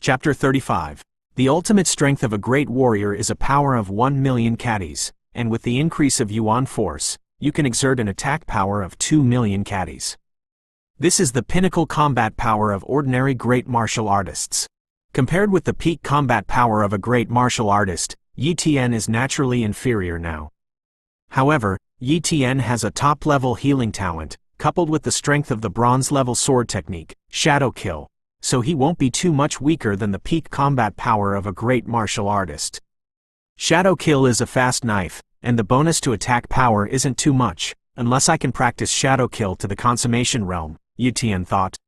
Chapter 35. The ultimate strength of a great warrior is a power of 1,000,000 caddies, and with the increase of yuan force, you can exert an attack power of 2,000,000 caddies. This is the pinnacle combat power of ordinary great martial artists. Compared with the peak combat power of a great martial artist, Yi Tian is naturally inferior now. However, Yi Tian has a top-level healing talent, coupled with the strength of the bronze-level sword technique, Shadow Kill, so he won't be too much weaker than the peak combat power of a great martial artist. Shadow Kill is a fast knife, and the bonus to attack power isn't too much, unless I can practice Shadow Kill to the consummation realm, Yi Tian thought.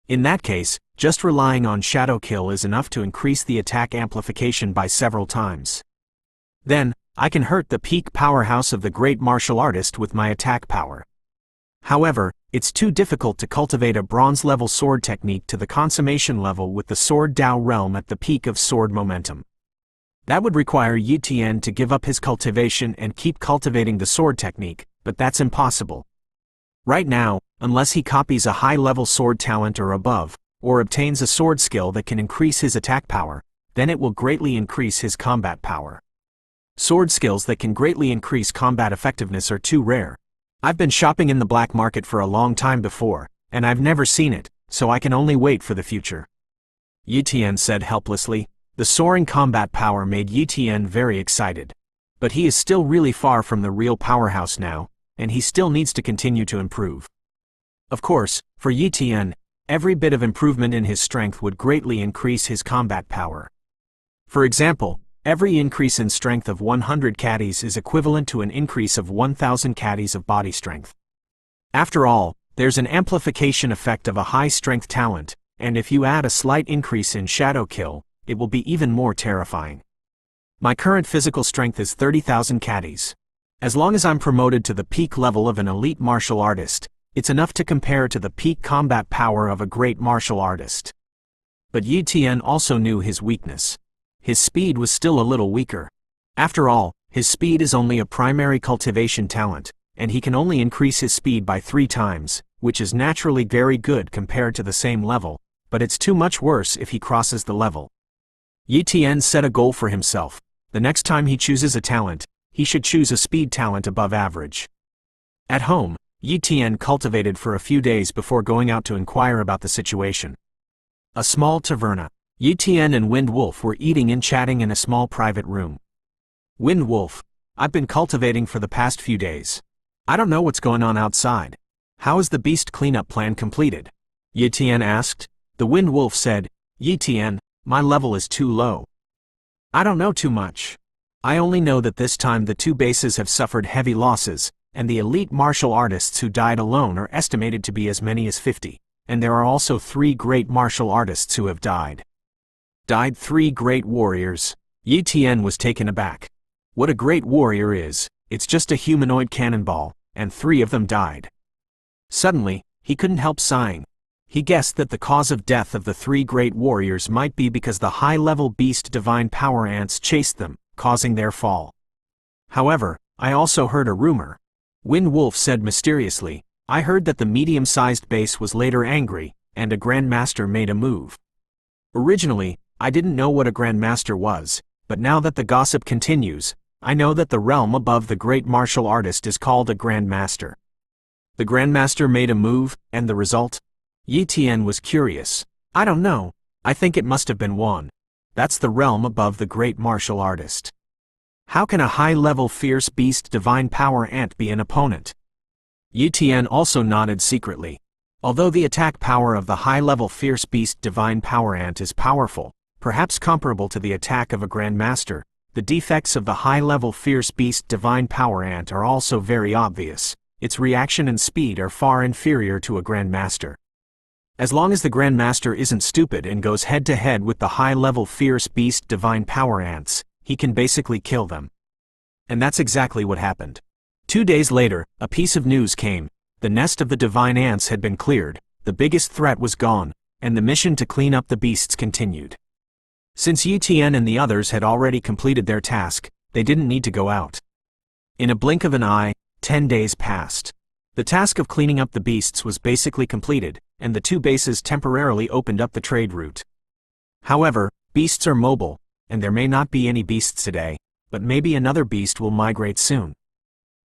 In that case, just relying on Shadow Kill is enough to increase the attack amplification by several times. Then, I can hurt the peak powerhouse of the great martial artist with my attack power. However, it's too difficult to cultivate a bronze-level sword technique to the consummation level with the Sword Dao realm at the peak of sword momentum. That would require Yi Tian to give up his cultivation and keep cultivating the sword technique, but that's impossible. Right now, unless he copies a high-level sword talent or above, or obtains a sword skill that can increase his attack power, then it will greatly increase his combat power. Sword skills that can greatly increase combat effectiveness are too rare. I've been shopping in the black market for a long time before, and I've never seen it, so I can only wait for the future. Yi Tian said helplessly. The soaring combat power made Yi Tian very excited. But he is still really far from the real powerhouse now, and he still needs to continue to improve. Of course, for Yi Tian, every bit of improvement in his strength would greatly increase his combat power. For example, every increase in strength of 100 caddies is equivalent to an increase of 1,000 caddies of body strength. After all, there's an amplification effect of a high-strength talent, and if you add a slight increase in Shadow Kill, it will be even more terrifying. My current physical strength is 30,000 caddies. As long as I'm promoted to the peak level of an elite martial artist, it's enough to compare to the peak combat power of a great martial artist. But Yi Tian also knew his weakness. His speed was still a little weaker. After all, his speed is only a primary cultivation talent, and he can only increase his speed by 3 times, which is naturally very good compared to the same level, but it's too much worse if he crosses the level. Yi Tian set a goal for himself. The next time he chooses a talent, he should choose a speed talent above average. At home, Yi Tian cultivated for a few days before going out to inquire about the situation. A small taverna. Yi Tian and Wind Wolf were eating and chatting in a small private room. Wind Wolf, I've been cultivating for the past few days. I don't know what's going on outside. How is the beast cleanup plan completed? Yi Tian asked. The Wind Wolf said, Yi Tian, my level is too low. I don't know too much. I only know that this time the 2 bases have suffered heavy losses, and the elite martial artists who died alone are estimated to be as many as 50, and there are also 3 great martial artists who have died. Died 3 great warriors. Yi Tian was taken aback. What a great warrior is, it's just a humanoid cannonball, and 3 of them died. Suddenly, he couldn't help sighing. He guessed that the cause of death of the 3 great warriors might be because the high-level beast divine power ants chased them, causing their fall. However, I also heard a rumor. Wind Wolf said mysteriously, I heard that the medium-sized base was later angry, and a Grandmaster made a move. Originally, I didn't know what a Grandmaster was, but now that the gossip continues, I know that the realm above the great martial artist is called a Grandmaster. The Grandmaster made a move, and the result? Yi Tian was curious. I don't know. I think it must have been one. That's the realm above the great martial artist. How can a high-level fierce beast divine power ant be an opponent? Yi Tian also nodded secretly. Although the attack power of the high-level fierce beast divine power ant is powerful, perhaps comparable to the attack of a Grandmaster, the defects of the high-level fierce beast divine power ant are also very obvious. Its reaction and speed are far inferior to a Grandmaster. As long as the Grandmaster isn't stupid and goes head-to-head with the high-level fierce beast divine power ants, he can basically kill them. And that's exactly what happened. 2 days later, a piece of news came. The nest of the divine ants had been cleared, the biggest threat was gone, and the mission to clean up the beasts continued. Since Yi Tian and the others had already completed their task, they didn't need to go out. In a blink of an eye, 10 days passed. The task of cleaning up the beasts was basically completed, and the 2 bases temporarily opened up the trade route. However, beasts are mobile, and there may not be any beasts today, but maybe another beast will migrate soon.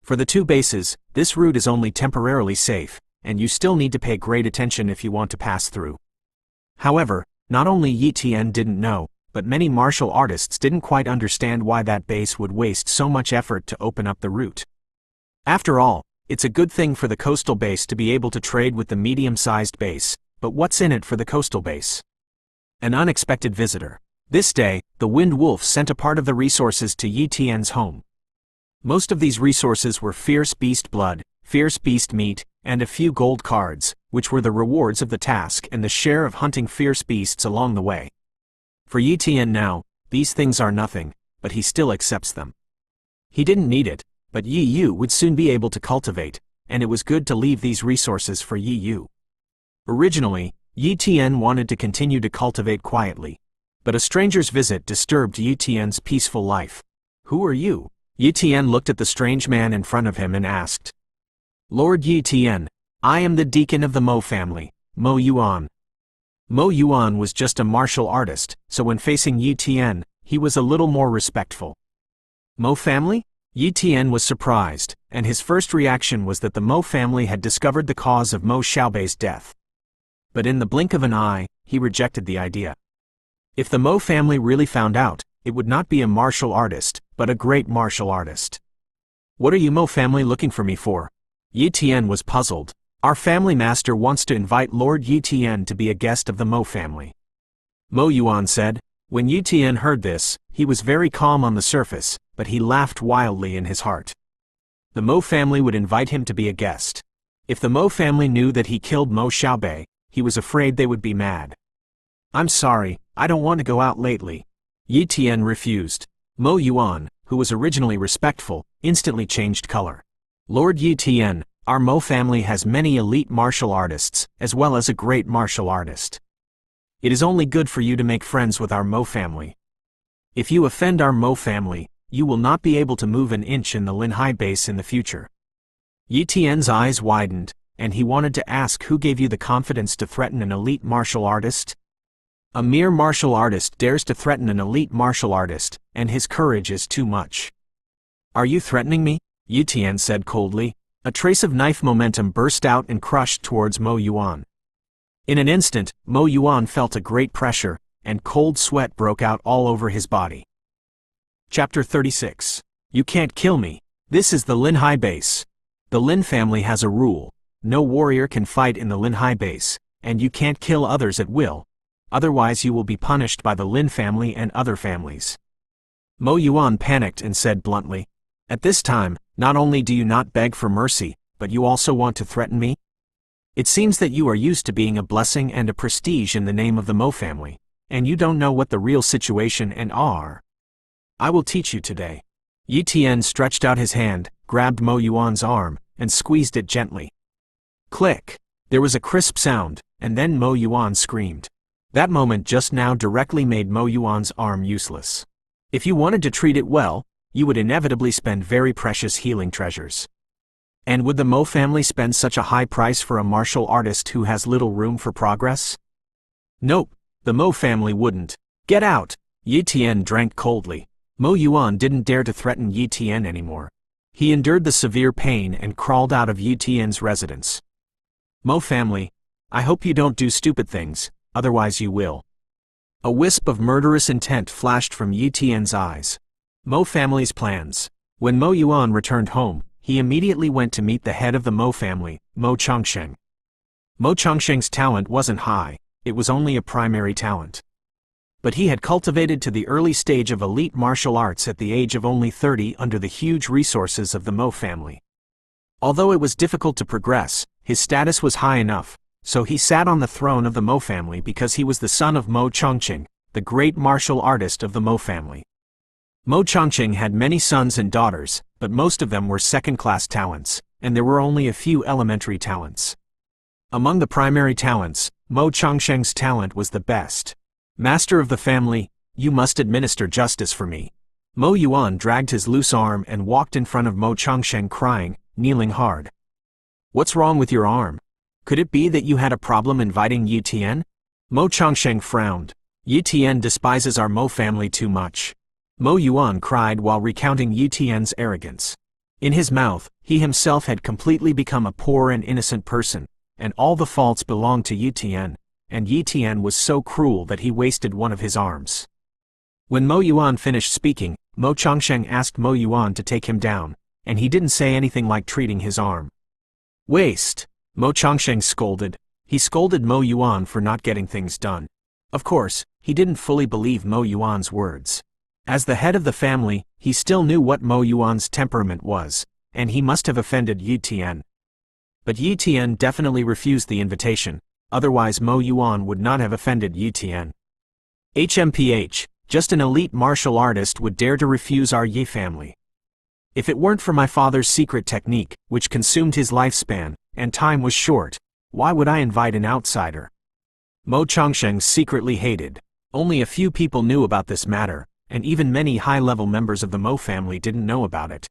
For the two bases, this route is only temporarily safe, and you still need to pay great attention if you want to pass through. However, not only Yi Tian didn't know, but many martial artists didn't quite understand why that base would waste so much effort to open up the route. After all, it's a good thing for the coastal base to be able to trade with the medium-sized base, but what's in it for the coastal base? An unexpected visitor. This day, the Wind Wolf sent a part of the resources to Yi Tian's home. Most of these resources were fierce beast blood, fierce beast meat, and a few gold cards, which were the rewards of the task and the share of hunting fierce beasts along the way. For Yi Tian now, these things are nothing, but he still accepts them. He didn't need it, but Yi Yu would soon be able to cultivate, and it was good to leave these resources for Yi Yu. Originally, Yi Tian wanted to continue to cultivate quietly, but a stranger's visit disturbed Yi Tian's peaceful life. "Who are you?" Yi Tian looked at the strange man in front of him and asked. "Lord Yi Tian, I am the deacon of the Mo family, Mo Yuan." Mo Yuan was just a martial artist, so when facing Yi Tian, he was a little more respectful. Mo family? Yi Tian was surprised, and his first reaction was that the Mo family had discovered the cause of Mo Xiaobei's death. But in the blink of an eye, he rejected the idea. If the Mo family really found out, it would not be a martial artist, but a great martial artist. "What are you Mo family looking for me for?" Yi Tian was puzzled. "Our family master wants to invite Lord Yi Tian to be a guest of the Mo family." Mo Yuan said. When Yi Tian heard this, he was very calm on the surface, but he laughed wildly in his heart. The Mo family would invite him to be a guest. If the Mo family knew that he killed Mo Xiaobei, he was afraid they would be mad. "I'm sorry, I don't want to go out lately." Yi Tian refused. Mo Yuan, who was originally respectful, instantly changed color. "Lord Yi Tian, our Mo family has many elite martial artists, as well as a great martial artist. It is only good for you to make friends with our Mo family. If you offend our Mo family, you will not be able to move an inch in the Linhai base in the future." Yi Tian's eyes widened, and he wanted to ask who gave you the confidence to threaten an elite martial artist? A mere martial artist dares to threaten an elite martial artist, and his courage is too much. "Are you threatening me?" Yi Tian said coldly. A trace of knife momentum burst out and crushed towards Mo Yuan. In an instant, Mo Yuan felt a great pressure, and cold sweat broke out all over his body. Chapter 36. You can't kill me. This is the Linhai base. The Lin family has a rule. No warrior can fight in the Linhai base, and you can't kill others at will. Otherwise you will be punished by the Lin family and other families. Mo Yuan panicked and said bluntly. At this time, not only do you not beg for mercy, but you also want to threaten me? It seems that you are used to being a blessing and a prestige in the name of the Mo family, and you don't know what the real situation and are. I will teach you today. Yi Tian stretched out his hand, grabbed Mo Yuan's arm, and squeezed it gently. Click! There was a crisp sound, and then Mo Yuan screamed. That moment just now directly made Mo Yuan's arm useless. If you wanted to treat it well, you would inevitably spend very precious healing treasures. And would the Mo family spend such a high price for a martial artist who has little room for progress? Nope, the Mo family wouldn't. Get out! Yi Tian drank coldly. Mo Yuan didn't dare to threaten Yi Tian anymore. He endured the severe pain and crawled out of Yi Tian's residence. Mo family, I hope you don't do stupid things, otherwise you will. A wisp of murderous intent flashed from Yi Tian's eyes. Mo family's plans. When Mo Yuan returned home, he immediately went to meet the head of the Mo family, Mo Chongsheng. Mo Chongsheng's talent wasn't high, it was only a primary talent. But he had cultivated to the early stage of elite martial arts at the age of only 30 under the huge resources of the Mo family. Although it was difficult to progress, his status was high enough, so he sat on the throne of the Mo family because he was the son of Mo Chongqing, the great martial artist of the Mo family. Mo Chongqing had many sons and daughters, but most of them were second-class talents, and there were only a few elementary talents. Among the primary talents, Mo Chongsheng's talent was the best. Master of the family, you must administer justice for me. Mo Yuan dragged his loose arm and walked in front of Mo Chongsheng crying, kneeling hard. What's wrong with your arm? Could it be that you had a problem inviting Yi Tian? Mo Chongsheng frowned. Yi Tian despises our Mo family too much. Mo Yuan cried while recounting Yi Tian's arrogance. In his mouth, he himself had completely become a poor and innocent person, and all the faults belonged to Yi Tian, and Yi Tian was so cruel that he wasted one of his arms. When Mo Yuan finished speaking, Mo Changsheng asked Mo Yuan to take him down, and he didn't say anything like treating his arm. Waste! Mo Changsheng scolded. He scolded Mo Yuan for not getting things done. Of course, he didn't fully believe Mo Yuan's words. As the head of the family, he still knew what Mo Yuan's temperament was, and he must have offended Yi Tian. But Yi Tian definitely refused the invitation, otherwise Mo Yuan would not have offended Yi Tian. HMPH, just an elite martial artist would dare to refuse our Yi family. If it weren't for my father's secret technique, which consumed his lifespan, and time was short, why would I invite an outsider? Mo Changsheng secretly hated. Only a few people knew about this matter, and even many high-level members of the Mo family didn't know about it.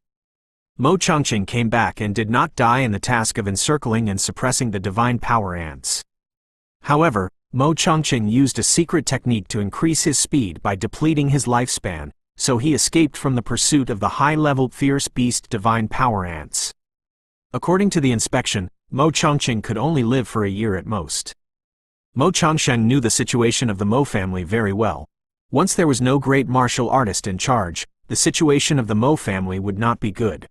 Mo Changsheng came back and did not die in the task of encircling and suppressing the divine power ants. However, Mo Changsheng used a secret technique to increase his speed by depleting his lifespan, so he escaped from the pursuit of the high-level fierce beast divine power ants. According to the inspection, Mo Changsheng could only live for a year at most. Mo Changsheng knew the situation of the Mo family very well. Once there was no great martial artist in charge, the situation of the Mo family would not be good.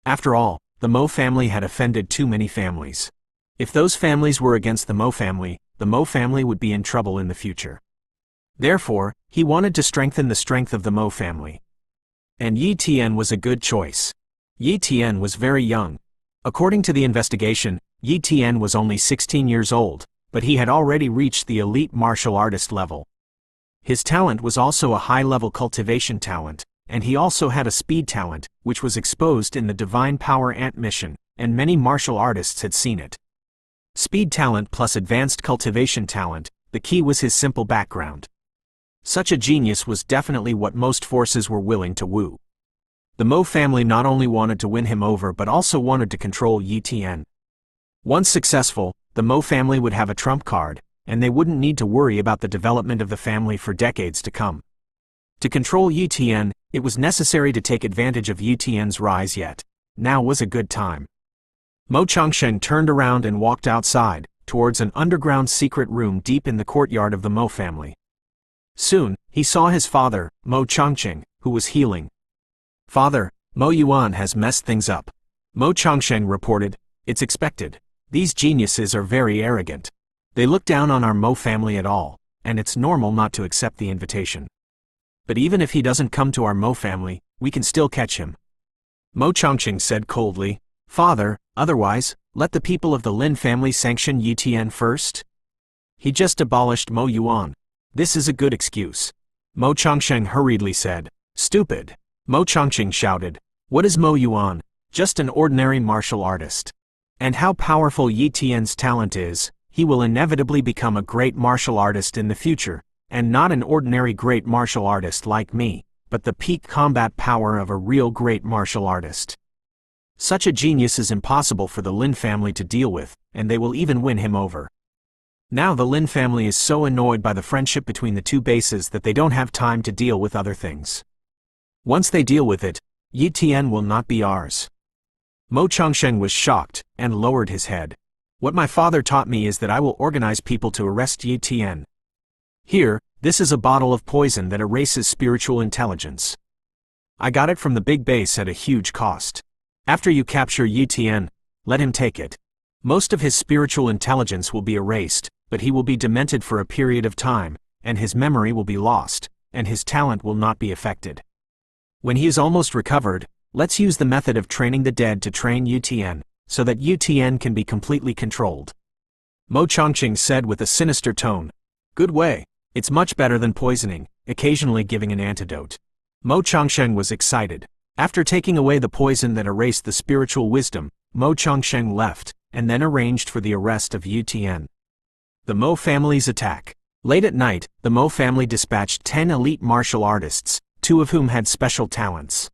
After all, the Mo family had offended too many families. If those families were against the Mo family would be in trouble in the future. Therefore, he wanted to strengthen the strength of the Mo family. And Yi Tian was a good choice. Yi Tian was very young. According to the investigation, Yi Tian was only 16 years old, but he had already reached the elite martial artist level. His talent was also a high-level cultivation talent, and he also had a speed talent, which was exposed in the Divine Power Ant mission, and many martial artists had seen it. Speed talent plus advanced cultivation talent, the key was his simple background. Such a genius was definitely what most forces were willing to woo. The Mo family not only wanted to win him over but also wanted to control Yi Tian. Once successful, the Mo family would have a trump card, and they wouldn't need to worry about the development of the family for decades to come. To control Yi Tian, it was necessary to take advantage of Yi Tian's rise yet. Now was a good time. Mo Changsheng turned around and walked outside, towards an underground secret room deep in the courtyard of the Mo family. Soon, he saw his father, Mo Changsheng, who was healing. "Father, Mo Yuan has messed things up." Mo Changsheng reported. "It's expected. These geniuses are very arrogant. They look down on our Mo family at all, and it's normal not to accept the invitation. But even if he doesn't come to our Mo family, we can still catch him." Mo Changsheng said coldly, "Father, otherwise, let the people of the Lin family sanction Yi Tian first." He just abolished Mo Yuan. This is a good excuse. Mo Changsheng hurriedly said. "Stupid." Mo Changsheng shouted. "What is Mo Yuan? Just an ordinary martial artist. And how powerful Yi Tian's talent is, he will inevitably become a great martial artist in the future, and not an ordinary great martial artist like me, but the peak combat power of a real great martial artist. Such a genius is impossible for the Lin family to deal with, and they will even win him over." Now the Lin family is so annoyed by the friendship between the two bases that they don't have time to deal with other things. Once they deal with it, Yi Tian will not be ours. Mo Changsheng was shocked, and lowered his head. "What my father taught me is that I will organize people to arrest Yi Tian. Here, this is a bottle of poison that erases spiritual intelligence. I got it from the big base at a huge cost. After you capture Yi Tian, let him take it. Most of his spiritual intelligence will be erased, but he will be demented for a period of time, and his memory will be lost, and his talent will not be affected. When he is almost recovered, let's use the method of training the dead to train Yi Tian, so that Yi Tian can be completely controlled." Mo Changsheng said with a sinister tone. "Good way. It's much better than poisoning, occasionally giving an antidote." Mo Changsheng was excited. After taking away the poison that erased the spiritual wisdom, Mo Changsheng left, and then arranged for the arrest of Yi Tian. The Mo family's attack. Late at night, the Mo family dispatched 10 elite martial artists, 2 of whom had special talents.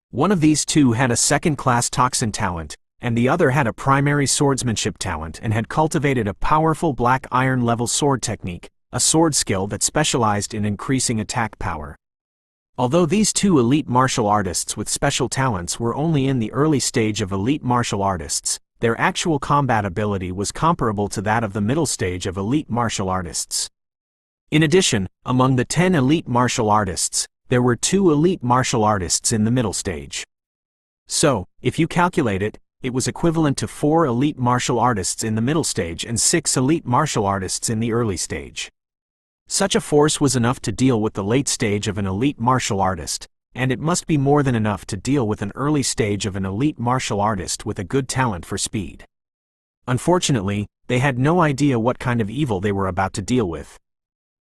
One of these 2 had a second-class toxin talent, and the other had a primary swordsmanship talent and had cultivated a powerful black iron-level sword technique, a sword skill that specialized in increasing attack power. Although these two elite martial artists with special talents were only in the early stage of elite martial artists, their actual combat ability was comparable to that of the middle stage of elite martial artists. In addition, among the 10 elite martial artists, there were 2 elite martial artists in the middle stage. So, if you calculate it, it was equivalent to 4 elite martial artists in the middle stage and 6 elite martial artists in the early stage. Such a force was enough to deal with the late stage of an elite martial artist, and it must be more than enough to deal with an early stage of an elite martial artist with a good talent for speed. Unfortunately, they had no idea what kind of evil they were about to deal with,